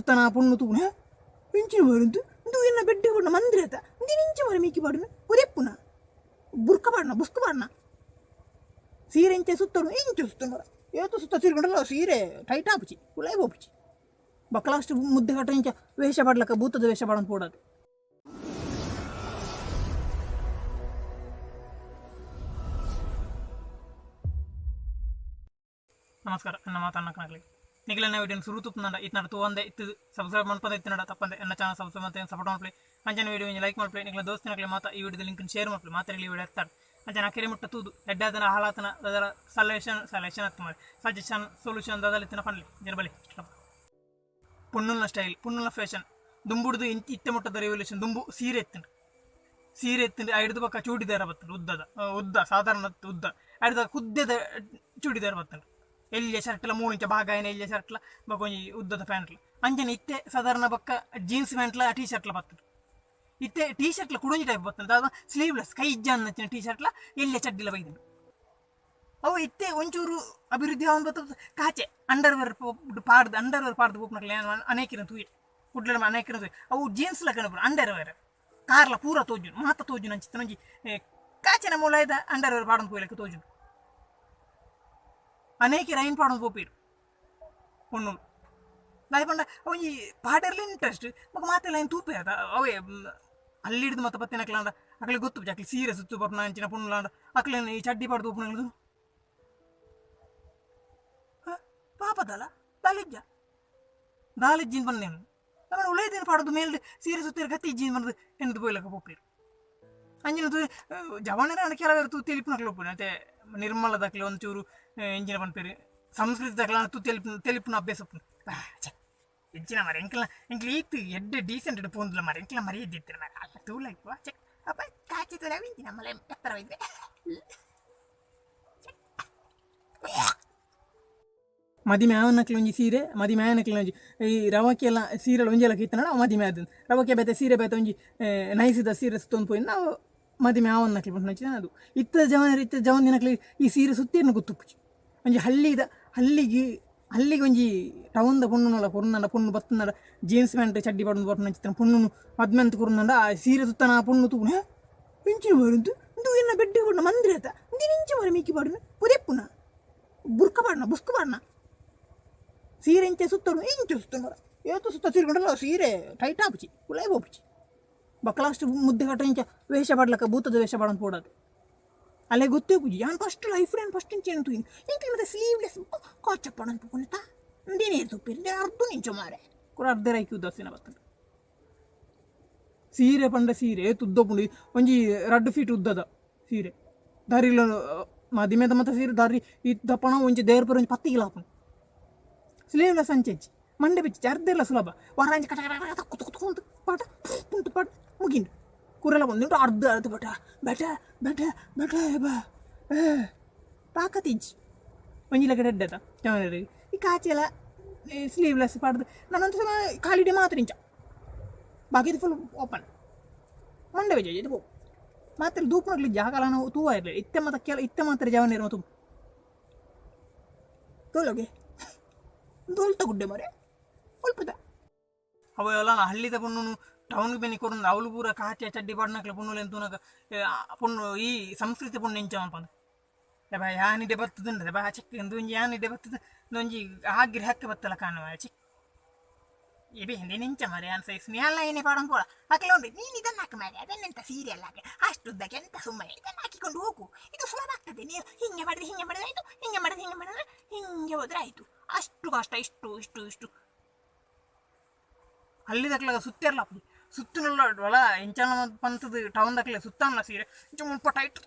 ತನ ಪುಣ್ಣು ತೂನೆ ಇಂಚಿನ ಮರಂದು ಇಂದು ಎನ್ನ ಬೆಡ್ಡೆ ಪುಣ್ಣ ಮಂದಿರ ಆತ ಇಂದಿನ ಇಂಚ ಮರ ಮೀಕಿ ಪಾಡಿನ ಒದೆಪ್ಪುನ ಬುರ್ಕ ಪಾಡನ ಬುಸ್ಕ ಪಾಡನ ಸೀರೆ ಇಂಚೆ ಸುತ್ತನು ಇಂಚು ಸುತ್ತನು ಏತು ಸುತ್ತ ತಿರ್ಕೊಂಡಲ್ಲ ಸೀರೆ ಟೈಟ್ ಆಪುಚಿ ಕುಳೈ ಹೋಪುಚಿ ಬಕ್ಕಳಷ್ಟು ಮುದ್ದೆ ಕಟ್ಟ ಇಂಚ ವೇಷ ಪಾಡ್ಲಕ್ಕ ಭೂತದ ವೇಷ ಪಾಡಂತ ಪೋಡದು. ನಮಸ್ಕಾರ ನನ್ನ ಮಾತನ್ನ ಕಣಗಳಿಗೆ ನಿಗಲನ್ನ ವಿಡಿಯೋ ಸುರು ತುಪ್ಪನಂಡ ಇತ್ನಾಡ ತೂವಂದೆ ಇತ್ತು ಸಬ್ಸ್ಕ್ರೈಬ್ ಮಾಡ್ಪಂದೆ ಇತ್ತಿನಡ ತಪ್ಪಂದೆ ನನ್ನ ಚಾನಲ್ ಸಬ್ಸ್ಕ್ರೈಬ್ ಮತ್ತೆ ಸಪೋರ್ಟ್ ಮಾಡ್ಲಿ ಅಂಜನ ವಿಡಿಯೋ ಲೈಕ್ ಮಾಡ್ಲಿ ನಿಗಲ ದೋಸ್ತಿನಕ್ಲೆ ಮಾತಾ ಈ ವಿಡಿಯೋದ ಲಿಂಕ್ ಶೇರ್ ಮಾಡ್ಲಿ ಮಾತಾಡಲಿ ವಿಡಿಯೋ ಎತ್ತಾರೆ ಅಂಜನ ಅಕೆರೆ ಮುಟ್ಟ ತೂದು ಎಡ್ಡಾದನ ಹಾಳಾತನ ಅದರ ಸಲ್ಯೂಷನ್ ಹತ್ತು ಮಾಡಿ ಸಜೆಷನ್ ಸೊಲ್ಯೂಷನ್ ಅದಲ್ಲಿತ್ತಿನ ಪನ್ಲಿ ಜನಬಲಿ ಪುಣ್ಣುಲ್ನ ಸ್ಟೈಲ್ ಪುಣ್ಣುಲ್ನ ಫ್ಯಾಷನ್ ದುಂಬುಡ್ದು ಇತ್ತೆ ಮುಟ್ಟದ ರೆವಲ್ಯೂಷನ್ ದುಂಬು ಸೀರೆ ಎತ್ತಿಂಡು ಹಿಡಿದು ಪಕ್ಕ ಚೂಡಿದಾರ ಬರ್ತದೆ ಉದ್ದ ಸಾಧಾರಣ ಉದ್ದ ಹಿಡಿದ ಕುದ್ದದ ಚೂಡಿದಾರ ಬರ್ತದೆ ಎಲ್ಲಿಯ ಶರ್ಟ್ಲ 3 ಇಂಚ ಭಾಗ ಏನ ಎಲ್ಲಿಯ ಶರ್ಟ್ಲ ಬಕೊಂಜಿ ಉದ್ದದ ಪ್ಯಾಂಟ್ಲ ಅಂಜನೆ ಇತ್ತೆ ಸಾಧಾರಣ ಬಕ್ಕ ಜೀನ್ಸ್ ಪ್ಯಾಂಟ್ಲ ಟೀ ಶರ್ಟ್ಲ ಬರ್ತದೆ ಇತ್ತೆ ಟೀ ಶರ್ಟ್ಲ ಕುಡುಂಜಿ ಟೈಪ್ ಬರ್ತದೆ ಅದು ಸ್ಲೀವ್ಲೆಸ್ ಕೈ ಇಜ್ಜನ್ನ ಟೀ ಶರ್ಟ್ಲ ಎಲ್ಲಿಯ ಚಡ್ಡಿಲ ಬೈದನು ಅವು ಇತ್ತೆ ಒಂಚೂರು ಅಭಿವೃದ್ಧಿ ಅವನು ಬರ್ತದೆ ಕಾಚೆ ಅಂಡರ್ವೇರ್ ಪಾಡ್ದು ಪೂಪ್ನಕ್ಲೆ ಅನೇಕಿನ ತೂಯಿ ಕುಡ್ಲ ಅನೇಕಿನ ತೂಯಿ ಅವು ಜೀನ್ಸ್ಲ ಕಣಪುರ ಅಂಡರ್ವೇರ್ ಕಾರ್ಲ ಪೂರ ತೋಜುನು ಮಾತ ತೋಜುನು ಅಂಚಿತ್ತ ನಂಜಿ ಕಾಚಿನ ಮೂಲ ಇದ್ದ ಅಂಡರ್ವೇರ್ ಪಾಡಂದು ಪೋಯ್ಲಕ್ಕೆ ತೋಜುನು ಅನೇಕ ರೈನ್ ಪಾಡೋದು ಪೋಪಿರು ಪೊಣ್ಣು ದಾಯ್ಪಂಡ ಅವನಿಗೆ ಪಾಡರ್ಲಿ ಇಂಟ್ರೆಸ್ಟ್ ಮಗ ಮಾತೆಲ್ಲ ಏನು ತೂಪೆ ಅದ ಅವೇ ಅಲ್ಲಿ ಹಿಡಿದು ಮತ್ತೆ ಪತ್ತಿನಕ್ಲಾಂಡ ಅಕ್ಳಿಗೆ ಗೊತ್ತು ಅಕ್ಲಿ ಸೀರೆ ಸುತ್ತು ಪಪ್ನ ಅಂಚಿನ ಪುಣ್ಣಲಾಂಡ ಅಕ್ಲೇನು ಈ ಚಡ್ಡಿ ಪಾಡ್ದು ಉಪ್ಪನಗಳು ಪಾಪದಲ್ಲ ದಾಲಿಜ್ಜಿನ ಬಂದೇನು ನಮ್ಮ ಉಳೇದೇನು ಪಾಡೋದು ಮೇಲೆ ಸೀರೆ ಸುತ್ತಿರ ಗತಿ ಇಜ್ಜಿನ ಬಂದು ಹೆಣ್ಣದು ಪೋಯ್ಲಕ್ಕೆ ಪೋಪಿರು ಅಂಜಿನದು ಜವಾನರ ಕೆಲವರು ತೂ ತೆಲಿಪಿನಕ್ಲು ಒಪ್ಪು ಮತ್ತೆ ನಿರ್ಮಲದಕ್ಲೆ ಒಂಚೂರು ಎಂಜಿನ ಪನ್ಪೇರು ಸಂಸ್ಕೃತದಕ್ಲ ತೆಲಿಪಿನ ಅಭ್ಯಾಸ ಒಪ್ಪು ಎಂಚಿನ ಮರ ಎಂಕ್ಲ ಈತು ಎಡ್ಡೆ ಡೀಸೆಂಟ್ ಪೋಂದಿಲ್ಲ ಮರ ಎಂಕ್ಲ ಮರಿ ಎದ್ದಿರ್ತೀರ ಮರ ಅಲ್ಲ ತೂಲಾಯ್ತು ಚೆಕ್ ಅಪ್ಪ ಕಾಚಿ ತುಲಾವಿ ಇಂಚಿನ ಮಲೆ ಎತ್ತರವಿದ್ದೆ ಮದಿಮೆ ಆವನಕ್ಲೆ ಒಂಜಿ ಸೀರೆ ಮದಿಮೆ ಆವನಕ್ಲೆ ಒಂಜಿ ಈ ರವಕ್ಕೆ ಎಲ್ಲ ಸೀರೆ ಒಂಜೆಲ್ಲ ಕಿತ್ತನ ಮದಿಮೆ ಆದ ರವಕ್ಕೆ ಬೇತೆ ಸೀರೆ ಬೇತೆ ಒಂಜಿ ನೈಸಿದ ಸೀರೆ ಸುತ್ತೊಂದು ಪೋಯಿ ನಾವು ಮದಿಮೆ ಆವನ್ನಕ್ಲೆ ಬಂದು ನಚ್ಚಿದ ಅದು ಇತ್ತ ಜವನ ದಿನಕ್ಲೆ ಈ ಸೀರೆ ಸುತ್ತೇನು ಗೊತ್ತುಪ್ಪುಚಿ ಒಂಜಿ ಹಲ್ಲಿಗೆ ಒಂಜಿ ಟೌನ್ದ ಪುಣ್ಣುನಲ್ಲ ಪುಣ್ಣು ಬತ್ತನಡ ಜೀನ್ಸ್ ಪ್ಯಾಂಟ್ ಚಡ್ಡಿ ಪಡೊಂದು ಬಟ್ಟು ನಚ್ಚಿನ ಪುಣ್ಣು ಮದ್ಮೆಂತ ಕುರ್ನಂಡ ಆ ಸೀರೆ ಸುತ್ತನ ಆ ಪುಣ್ಣು ತೂನೆ ಇಂಚಿನ ಬರುದು ಇಂದು ಎನ್ನ ಬೆಡ್ಡೆ ಪುಣ್ಣ ಮಂದಿರ ಆತ ಇಂದಿನ ಇಂಚ ಮರ ಮೀಕಿ ಪಾಡಿನ ಒದೆಪ್ಪುನ ಬುರ್ಕ ಪಾಡನ ಬುಸ್ಕ ಪಾಡನ ಸೀರೆ ಇಂಚೆ ಸುತ್ತನು ಇಂಚು ಸುತ್ತನು ಮರ ಏತು ಸುತ್ತ ತಿರ್ಕೊಂಡಲ್ಲ ಸೀರೆ ಟೈಟ್ ಆಪುಚಿ ಕುಳೈ ಹೋಪುಚಿ ಬಕ್ಕಳಷ್ಟು ಮುದ್ದೆ ಕಟ್ಟ ಇಂಚ ವೇಷ ಪಾಡ್ಲಕ್ಕ ಭೂತದ ವೇಷ ಪಾಡಂತ ಪೋಡದು ಅಲ್ಲೇ ಗೊತ್ತೇ ಪೂಜಿ ನಾನು ಫಸ್ಟ್ ಲೈಫ್ ಫಸ್ಟ್ ಇಂಚೆ ಏನು ತೂಯಿನಿ ಇಂಚೆ ಮತ್ತೆ ಸ್ಲೀವ್ಲೆಸ್ ಕಾಚ ಪಾಡಂತ ಪುಣ್ಯತ ಇಂದೇನೇ ತುಪ್ಪಿರಿ ಅರ್ಧ ಇಂಚ ಮಾರೆ ಕೂಡ ಅರ್ಧ ರೈಕಿ ಉದ್ದಾಸಿನ ಬರ್ತದೆ ಸೀರೆ ಪಂಡ ಸೀರೆ ತುದ್ದ ಪುಂಡಿ ಒಂಜಿ 2 ಫೀಟ್ ಉದ್ದದ ಸೀರೆ ದಾರಿಲ ಮದಿಮೆದ ಮತ್ತೆ ಸೀರೆ ದಾರಿ ಇದ್ದಪ್ಪಣ ಒಂಜಿ ದೇವ್ರ ಪರ ಒಂಜಿ 10 ಕಿಲೋ ಹಾಪುಂಡು ಸ್ಲೀವ್ಲೆಸ್ ಅಂಚೆಂಚಿ ಮಂಡೆ ಬಿಚ್ಚಿ ಅರ್ಧೆಲ್ಲ ಸುಲಭ ವಾರಾಂಜಿ ಕಟ ಕುತ್ಕೊಂಡು ಪಾಠ ಪುಂಟು ಪಾಠ ಮುಗಿಂಡು ಕೂರೆಲ್ಲ ಬಂದುಂಟು ಅರ್ಧ ಬಟ ಬೆಟ ಬಾ ತಾಕತ್ತಿಜ್ಜಿ ಒಂಜಿಲ ಕಡೆ ಎಡ್ಡದ ಚಮನರಿಗೆ ಈ ಕಾಚಿ ಎಲ್ಲ ಸ್ಲೀವ್ಲೆಸ್ ಪಾಡ್ದು ನಾನಂತ ಸಮ ಕಾಲಿಡೆ ಮಾತ್ರ ಇಂಚ ಬಾಕಿದು ಫುಲ್ ಓಪನ್ ಮಂಡೆ ಬೆಜ ಇದು ಮಾತ್ರ ದೂಪನಾಗ್ಲಿ ಜಾಗಲ್ಲ ನಾವು ತೂವ ಇರಲಿ ಇತ್ತೆ ಮಾತ್ರ ಜವನ ಇರೋ ತುಂಬ ತೋಲೋಗೆ ದೋಲ್ತ ಗುಡ್ಡೆ ಮರೆ ಒಲ್ಪದ ಅವೆಲ್ಲ ಹಳ್ಳಿದ ಪುಣ್ಣು ಟೌನ್ಗೆ ಬೆನ್ನಿ ಕೊರಂದು ಅವಳು ಪೂರ ಕಾಚೆ ಚಡ್ಡಿ ಪಾಡ್ನಕ್ಲೆ ಪುಣ್ಣುಲೆ ಅಂತೂನಾಗ ಪುಣ್ಣು ಈ ಸಂಸ್ಕೃತಿ ಪುಣ್ಣು ಇಂಚ ಅನ್ಪಂದು ಬಾ ಯಾನಿಡೆ ಬರ್ತದಂಡ್ರೆ ಬಾ ಚೆಕ್ ಎಂದು ಒಂಜಿ ಯಾನಿಡೆ ಬರ್ತದ ಒಂಜಿ ಆಗಿರಿ ಹಕ್ಕೆ ಬತ್ತಲ್ಲ ಕಾಣುವ ಚೆಕ್ ಇಬೆ ಹಿಂದೆ ಇಂಚ ಮರೆ ಅನ್ಸೈಸ್ನಿ ಎಲ್ಲ ಏನೇ ಪಾಡೋದು ಪೋಳ ಹಾಕಿ ಉಂಡ್ರಿ ನೀನು ಇದನ್ನು ಹಾಕಿ ಮಾಡಿ ಅದನ್ನೆಂತ ಸೀರಿಯಲ್ ಹಾಕಿ ಅಷ್ಟುದ್ದಕ್ಕೆ ಎಂತ ಸುಮ್ಮನೆ ಇದನ್ನು ಹಾಕಿಕೊಂಡು ಹೋಗು ಇದು ಸುಲಭ ಆಗ್ತದೆ ನೀವು ಹಿಂಗೆ ಮಾಡಿದ್ರೆ ಆಯಿತು ಹಿಂಗೆ ಮಾಡಿದ್ರೆ ಹಿಂಗೆ ಹೋದ್ರೆ ಆಯಿತು ಅಷ್ಟು ಕಷ್ಟ ಇಷ್ಟು ಅಲ್ಲಿ ದಕ್ಲಾಗ ಸುತ್ತಿರಲ್ಲ ಸುತ್ತಿನಲ್ಲ ಒಳ ಇಂಚನ ಪಂತದ ಟೌನ್ ದಕ್ಲೆ ಸುತ್ತಲ್ಲ ಸೀರೆ ಇಂಚ ಮುಲ್ಪ ಟೈಟ್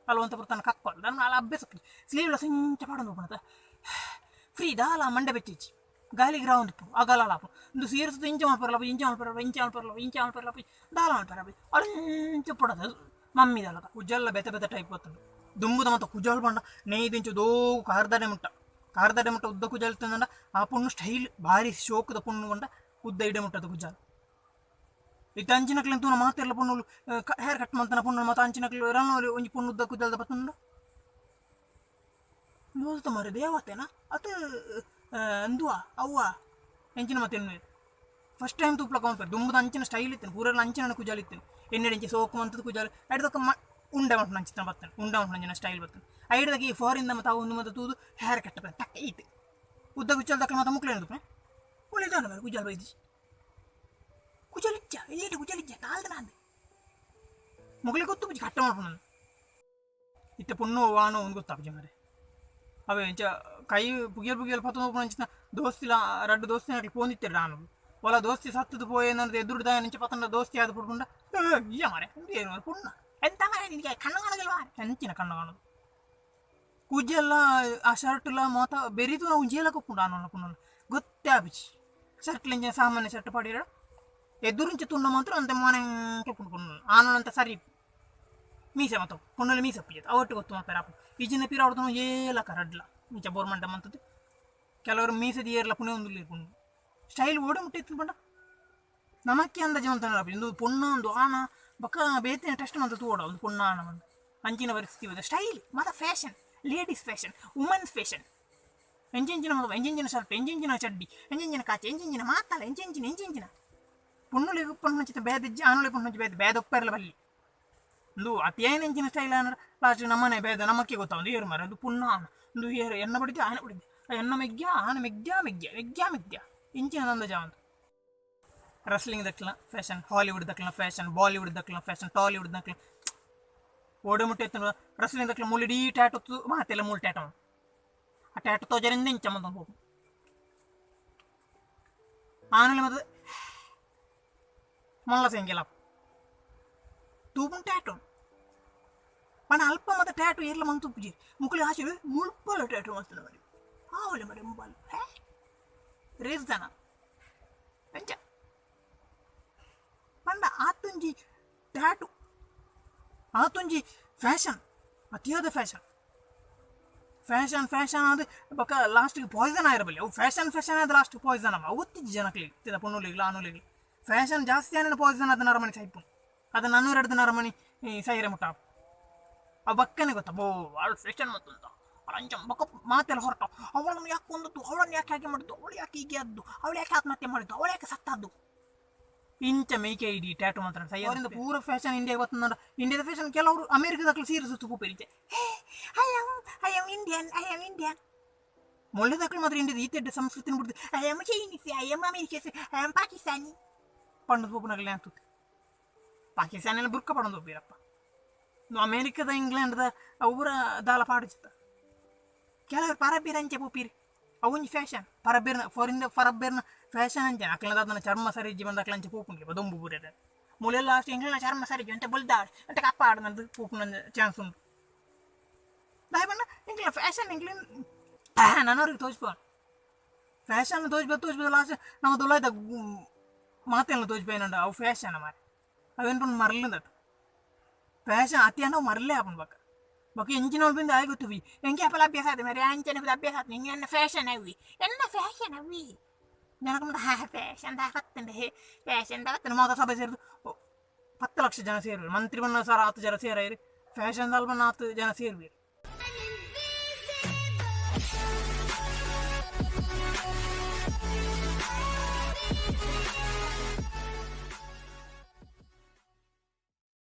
ಅಲ್ವಂತ ಬರ್ತಾನೆ ಕಕ್ಕೋಲ್ಲ ನನ್ನ ಅಲ್ಲ ಅಭ್ಯಾಸ ಸ್ಲೀವ್ಲೆಸ್ ಇಂಚ ಪಾಡೋದು ಹೋಗ್ಬಿಡದ ಫ್ರೀ ದಾಲ ಮಂಡೆ ಬೆಚ್ಚಿಚ್ಚಿ ಗಾಲಿಗೆ ರಾವಂದು ಆಗಲಾಪು ಒಂದು ಸೀರೆ ಸುತ್ತ ಇಂಚ ಮಲ್ಪರಲ್ಲ ದಾಲ ಮಲ್ಪರಲ್ಲ ಅಳಂಚ ಪಡೋದು ಮಮ್ಮಿದಲ್ಲ ಕುಜಲ್ಲ ಬೆತೆ ಟೈಪ್ ಬರ್ತದೆ ದುಂಬುದ ಮತ್ತು ಕುಜಲ್ ಬಂಡ ನೇದಿಂಚು ದೋ ಕಾರ್ದಾಡೆ ಮುಟ್ಟ ಉದ್ದ ಕುಜಲ್ ತಂದಂಡ ಆ ಪುಣ್ಣು ಸ್ಟೈಲ್ ಭಾರಿ ಶೋಕದ ಪುಣ್ಣು ಬಂಡ ಉದ್ದ ಇಡೆ ಮುಟ್ಟದ ಕುಜಲ್ ಇತ್ತ ಅಂಚಿನಕ್ಲೆಂತೂ ಮಾತೆಲ್ಲ ಪುಣ್ಣು ಹೇರ್ ಕಟ್ ಮಂತನ ಪುಣ್ಣು ಮತ್ತು ಅಂಚಿನಕ್ಲು ರನ್ನೋಲಿ ಒಂಜಿ ಪುಣ್ಣು ಉದ್ದ ಕುಜಲ್ದ ಬತ್ತಂಡ ನೋಡ್ತ ಮರ ದೇವತೆನಾ ಅದು ಅಂದುವ ಅವ್ವ ಎಂಚಿನ ಮತ್ತೆ ಫಸ್ಟ್ ಟೈಮ್ ತೂಪ್ಲ ಕಾಂಪೇರ್ ದುಂಬದ ಅಂಚಿನ ಸ್ಟೈಲ್ ಇತ್ತೇನೆ ಪೂರಲ್ಲಿ ಅಂಚಿನ ಕುಜಾಲ್ ಇತ್ತೇನೆ ಎಣ್ಣೆಡೆಂಚಿ ಸೋಕು ಅಂತದ್ದು ಕುಜಾಲ್ ಐಡ್ದಕ್ಕ ಉಂಡ ಮಾಡ್ಕೊಂಡು ಅಂಚಿನ ಬರ್ತಾನೆ ಉಂಡ ಮಾಡ್ಕೊಂಡು ಅಂಚಿನ ಸ್ಟೈಲ್ ಬರ್ತಾನೆ ಐಡ್ದಾಗ ಈ ಫಾರಿಂದ ಮತ್ತೆ ಒಂದು ಮತ್ತೆ ತೂದು ಹೇರ್ ಕೆಟ್ಟ ಟಕ್ಕ ಈಟ್ ಉದ್ದ ಕುಚ್ಚಲ್ ದಕ್ಕ ಮತ್ತೆ ಮುಕ್ಳು ಏನದು ಒಳ್ಳೆದಾನ ಬೇರೆ ಕುಜಾಲ್ ಬೈದಿ ಕುಜಲಿಚ್ಚ ಎಲ್ಲಿ ಕುಜಲಿಚ್ಚ ಕಾಲ್ದ ನಾನು ಮುಗ್ಲಿಗೆ ಗೊತ್ತು ಬುಜ್ಜಿ ಕಟ್ಟ ಮಾಡ್ಕೊಂಡು ನಾನು ಇತ್ತೆ ಪುಣ್ಣು ವಾಣು ಒಂದು ಗೊತ್ತಾಪಜಿ ಮಾರೆ ಅವೇ ಎಂಚ ಕೈ ಪುಗಿಯಲ್ ಪತ್ತು ಅಂಚಿನ ದೋಸ್ತಿಲ ರಡ್ಡು ದೋಸ್ತಿ ಹಾಕಿ ಪೋಂದಿತ್ತೇನೆ ನಾನು ಒಲ ದೋಸ್ತಿ ಸತ್ತದು ಪೋಯ್ ಏನಾದ್ರು ಎದುರುದ ನೆಂಚ ಪತ್ತಂಡ ದೋಸ್ತಿ ಆದ ಪಡ್ಕೊಂಡ ಈಯ ಮಾರೆ ಏನು ಮಾರೆ ಪುಣ್ಣ ಎಂತ ಮಾರೆ ನಿನಗೆ ಕಣ್ಣು ಕಾಣೋದಿಲ್ವಾ ಹೆಂಚಿನ ಕಣ್ಣು ಕಾಣೋದು ಕುಜ್ಜೆಲ್ಲ ಆ ಶರ್ಟ್ಲ ಮಾತ ಬೆರೀತು ನಾವು ಉಂಜೇಲ ಕೊಪ್ಪುಂಡು ಆನೋನ ಪುಣ್ಣ ಗೊತ್ತೇ ಆಪಿಚಿ ಶರ್ಟ್ಲ ಇಂಜಿನ ಸಾಮಾನ್ಯ ಶರ್ಟ್ ಪಾಡಿರ ಎದುರುಂಚ ತುಂಡ ಮಾತ್ರ ಅಂತ ಮನೆ ಕೊಪ್ಪುಂಡು ಪುಣ್ಣ ಆನೋನಂತ ಸರಿ ಮೀಸೆ ಮತ್ತವು ಪುಣ್ಣಲ್ಲಿ ಮೀಸೆ ಅಪ್ಪಿಜತ್ ಅವಟ್ಟು ಗೊತ್ತು ಮಾತಾರ ಈಜಿನ ಪೀರ ಹೊಡ್ದು ಏಲ ಕರಡ್ಲ ಇಂಚ ಬೋರ್ಮಂಟ ಮಂತದ್ದು ಕೆಲವರು ಮೀಸದಿ ಏರ್ಲ ಪುಣ್ಯ ಒಂದು ಇರ್ಕೊಂಡು ಸ್ಟೈಲ್ ಓಡಿ ಮುಟ್ಟಿತ್ತು ಬಂಡ ನಮಕ್ಕೆ ಅಂದಾಜು ಅಂತ ಇಂದು ಪುಣ್ಣ ಒಂದು ಆನ ಬಕ್ಕ ಬೇತಿನ ಟೆಸ್ಟ್ ಮಂತ ತೋಡ ಒಂದು ಪುಣ್ಣ ಆನ ಬಂದು ಅಂಚಿನ ಪರಿಸ್ಥಿತಿ ಇದೆ ಸ್ಟೈಲ್ ಮತ್ತು fashion ladies fashion women's fashion ಎಂಜಿಂಚಿನ ಮಗ ಎಂಜಿಂಚಿನ ಶರ್ಟ್ ಎಂಜಿಂಚಿನ ಚಡ್ಡಿ ಎಂಜಿಂಚಿನ ಕಾಚೆ ಎಂಜಿಂಚಿನ ಮಾತಲ್ಲ ಎಂಜಿಂಚಿನ ಪುಣ್ಣುಳಿಗೆ ಪುಣ್ಣ ಚಿತ್ತ ಬೇದಿಜ್ಜಿ ಆನುಳಿ ಪುಣ್ಣ ಬೇದ ಒಪ್ಪಿರಲ್ಲ ಬಲ್ಲಿ ಒಂದು ಅತಿ ಏನು ಎಂಚಿನ ಸ್ಟೈಲ್ ಅಂದ್ರೆ ಲಾಸ್ಟ್ ನಮ್ಮನೆ ಬೇದ ನಮಕ್ಕೆ ಗೊತ್ತಾ ಒಂದು ಏರು ಮರ ಒಂದು ಪುಣ್ಣ ಆನ ಒಂದು ಏರು ಎಣ್ಣೆ ಬಡಿದ್ದೆ ಆನೆ ಬಡಿದ್ದೆ ಎಣ್ಣ ಮೆಗ್ಗ್ಯ ಆನೆ ಮೆಗ್ಗ್ಯ ಇಂಚಿನ ಅಂದಾಜ ಅಂತ ರಸ್ಲಿಂಗ್ ದಕ್ಕಲ ಫ್ಯಾಷನ್ ಹಾಲಿವುಡ್ ದಕ್ಕಲ ಫ್ಯಾಷನ್ ಬಾಲಿವುಡ್ ದಕ್ಕಲ ಫ್ಯಾಷನ್ ಟಾಲಿವುಡ್ ದಕ್ಕಲ ಓಡೆ ಮುಟ್ಟೆ ಎತ್ತ ರಸ್ಲಿಂಗ್ ದಕ್ಕಲ ಮುಳ್ಳಿಡೀ ಟ್ಯಾಟು ಮಾತೆಲ್ಲ ಮೂಳು ಟ್ಯಾಟು ಆ ಟ್ಯಾಟು ತೋಜರಿಂದ ಇಂಚ ಮಂದ ಹೋಗು ಆಮೇಲೆ ಮತ್ತೆ ಮೊಲ್ಲ ಸೆಂಗೆಲ್ಲ ತೂಪುನ್ ಟ್ಯಾಟು ಪಣ ಅಲ್ಪ ಮತ್ತೆ ಟ್ಯಾಟು ಎಲ್ಲ ಮಂದು ತುಪ್ಪುಜಿ ಮುಕ್ಕಳಿ ಆಚೆ ಮುಳ್ಪಲ್ಲ ಟ್ಯಾಟು ಮಾಡ್ತಾನೆ ಮಾಡಿ ಆವಲೆ ಮರಿ ಮೊಬೈಲ್ ರೇಸ್ದಾನ ಎಂಚ ಪಂಡ ಆತುಂಜಿ ಟ್ಯಾಟು ಆತುಂಜಿ ಫ್ಯಾಷನ್ ಅತಿಯಾದ ಫ್ಯಾಷನ್ ಅದು ಬಕ್ಕ ಲಾಸ್ಟಿಗೆ ಪಾಯ್ಸನ್ ಆಗಿರಬಲ್ಲಿ ಅವು ಫ್ಯಾಷನ್ ಆದ ಲಾಸ್ಟಿಗೆ ಪಾಯ್ಸನ್ ಅವ ಅವತ್ತಿದ್ದು ಜನಕ್ಕೆ ತಿದ ಪುಣ್ಣುಲಿಗ್ಲ ಆನುಲಿಗ್ಲಿ ಫ್ಯಾಷನ್ ಜಾಸ್ತಿ ಏನೇನು ಪಾಯ್ಸನ್ ಅದನ್ನ ಅರಮಣಿ ಸೈಪು ಅದು 402 ಅರಮಣಿ ಸೈರೆ ಮುಟ್ಟ ಅವು ಬಕ್ಕನೆ ಗೊತ್ತಾ ಬೋ ಅವಳು ಫ್ಯಾಷನ್ ಮತ್ತಂತ ಅಂಚ ಬಕ್ಕ ಮಾತೆಲ್ಲ ಹೊರಟ ಅವಳನ್ನು ಯಾಕೆ ಕೊಂದದ್ದು ಅವಳನ್ನು ಯಾಕೆ ಹಾಗೆ ಮಾಡಿದ್ದು ಅವಳು ಯಾಕೆ ಹೀಗೆ ಆದ್ದು ಅವಳು ಯಾಕೆ ಆತ್ಮಹತ್ಯೆ ಮಾಡಿದ್ದು ಅವಳು ಯಾಕೆ ಸತ್ತದ್ದು ಇಂಚ ಮೇಕೆ ಇಡಿ ಟ್ಯಾಟು ಮಾತ್ರ ಅವರಿಂದ ಪೂರ ಫ್ಯಾಷನ್ ಇಂಡಿಯಾಗೆ ಬರ್ತಂದ್ರೆ ಇಂಡಿಯಾದ ಫ್ಯಾಷನ್ ಕೆಲವರು ಅಮೇರಿಕದಾಗಲು ಸೀರೆ ಸುತ್ತು ಕೂಪೇರಿಚೆ ಐ ಆಮ್ ಇಂಡಿಯನ್ ಮೊಳ್ಳೆದಾಕಲು ಮಾತ್ರ ಇಂಡಿಯಾದ ಈತೆಡ್ಡೆ ಸಂಸ್ಕೃತಿನ ಬಿಡ್ದು I am Chinese I am Americans I am Pakistani ಪಂಡದ ಪೂಪನಾಗಲೇ ಆಗ್ತದೆ ಪಾಕಿಸ್ತಾನೆಲ್ಲ ಬುರ್ಕ ಪಡೋದು ಒಪ್ಪಿರಪ್ಪ ಅಮೇರಿಕದ ಇಂಗ್ಲೆಂಡ್ದ ಅವರ ದಾಲ ಪಾಡಿಸುತ್ತ ಕೆಲವರು ಪರಬೇರ ಅಂಚೆ ಪೂಪಿರಿ ಅವೊಂಜಿ ಫ್ಯಾಷನ್ ಪರಬೇರ್ನ ಪರಬೇರ್ನ ಫ್ಯಾಷನ್ ಅಂಚೆ ಅಕ್ಲದಾದನ ಚರ್ಮ ಸರಿಜ್ಜಿ ಬಂದ ಅಕ್ಲಂಚೆ ಪೂಪುಂಗೆ ಬದೊಂಬು ಬೂರೆ ಮೂಲೆಲ್ಲ ಅಷ್ಟು ಇಂಗ್ಲೆಂಡ್ ಚರ್ಮ ಸರಿಜ್ಜಿ ಅಂತ ಬಲ್ದಾಡ್ ಅಂತ ಕಪ್ಪ ಆಡನದು ಪೂಪುನ ಚಾನ್ಸ್ ಉಂಟು ದಾಯಿ ಬಣ್ಣ ಇಂಗ್ಲೆಂಡ್ ಫ್ಯಾಷನ್ ಇಂಗ್ಲೆಂಡ್ ನನ್ನವ್ರಿಗೆ ತೋಚ್ಬೋ ಫ್ಯಾಷನ್ ತೋಚ್ಬೋದು ಲಾಸ್ಟ್ ನಮ್ಮ ದೊಲಾಯ್ದ ಮಾತೆಲ್ಲ ತೋಚ್ಬೇನಂಡ ಅವು ಫ್ಯಾಷನ್ ಮಾರಿ ಅವೇನು ಮರಲಿಂದಟ್ಟು ಫ್ಯಾಷನ್ ಅತಿ ನಾವು ಮರಲೇ ಆಪನ್ ಬಕ್ಕ ಎಂಚಿನ ಬಂದು ಆಗಿ ಗೊತ್ತವಿ ಹೆಂಗೆ ಅಪ್ಪಲ ಅಭ್ಯಾಸ ಆದ ಮೇರೆ ಅಂಚನೆ ಅಭ್ಯಾಸ ಆದ ಹಿಂಗೆ ಎನ್ನ ಫ್ಯಾಷನ್ ಅವಿ ಜನಕ್ಕೆ ಮುಂದೆ ಫ್ಯಾಷನ್ ಮಾತ ಸಭೆ ಸೇರಿದು 10 ಲಕ್ಷ ಜನ ಸೇರಿದ್ರು ಮಂತ್ರಿ ಬನ್ನ ಸರ್ 10 ಜನ ಸೇರಿ ಫ್ಯಾಷನ್ ಅಲ್ಬನ್ನ 10 ಜನ ಸೇರಿದ್ರು